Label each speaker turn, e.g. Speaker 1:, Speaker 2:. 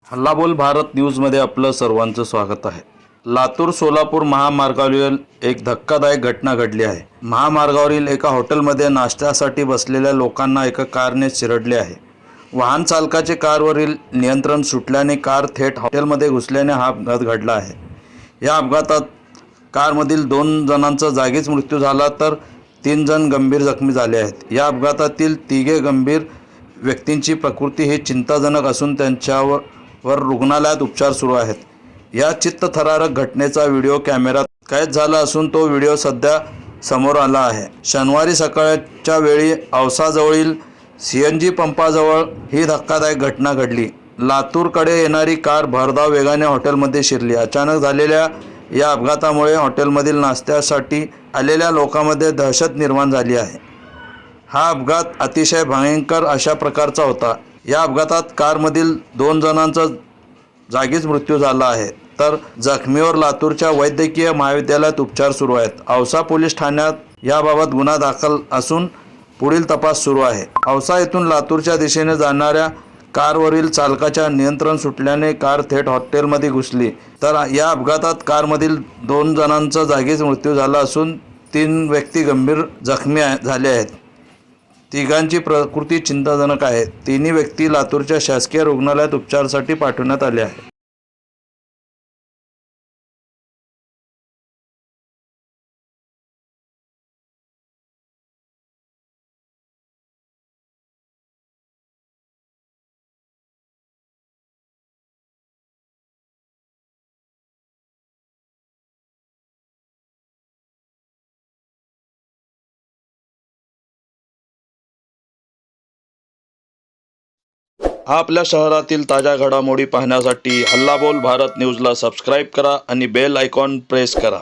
Speaker 1: हल्लाबोल भारत न्यूजमध्ये आपलं सर्वांचं स्वागत आहे. लातूर सोलापूर महामार्गावरील एक धक्कादायक घटना घडली आहे. महामार्गावरील एका हॉटेलमध्ये नाश्त्यासाठी बसलेल्या लोकांना एका कारने चिरडले आहे. वाहन चालकाचे कारवरील नियंत्रण सुटल्याने कार थेट हॉटेलमध्ये घुसल्याने हा अपघात घडला आहे. या अपघातात कारमधील 2 जणांचा जागीच मृत्यू झाला तर 3 जण गंभीर जखमी झाले आहेत. या अपघातातील 3 गंभीर व्यक्तींची प्रकृती ही चिंताजनक असून त्यांच्यावर रुग्णालयात उपचार सुरू आहेत. या चित्तथरारक घटनेचा व्हिडिओ कॅमेऱ्यात कैद झाला असून तो व्हिडिओ सध्या समोर आला आहे. शनिवारी सकाळच्या वेळी औसाजवळील CNG पंपाजवळ ही धक्कादायक घटना घडली. लातूरकडे येणारी कार भरधाव वेगाने हॉटेलमध्ये शिरली. अचानक झालेल्या या अपघातामुळे हॉटेलमधील नाश्त्यासाठी आलेल्या लोकांमध्ये दहशत निर्माण झाली आहे. हा अपघात अतिशय भयंकर अशा प्रकारचा होता. या अपघातात कारमधील 2 जणांचा जागीच मृत्यू झाला आहे तर जखमीवर लातूरच्या वैद्यकीय महाविद्यालयात उपचार सुरू आहेत. औसा पोलीस ठाण्यात याबाबत गुन्हा दाखल असून पुढील तपास सुरू आहे. औसा येथून लातूरच्या दिशेने जाणाऱ्या कारवरील चालकाच्या नियंत्रण सुटल्याने कार थेट हॉटेलमध्ये घुसली तर या अपघातात कारमधील 2 जणांचा जागीच मृत्यू झाला असून 3 व्यक्ती गंभीर जखमी झाले आहेत. तिघांची प्रकृती चिंताजनक आहे. तिन्ही व्यक्ती लातूरच्या शासकीय रुग्णालयात उपचारासाठी पाठवण्यात आले आहे. हा आपल्या शहरातील ताज्या घडामोडी पाहण्यासाठी हल्लाबोल भारत न्यूजला सबस्क्राईब करा आणि बेल आयकॉन प्रेस करा.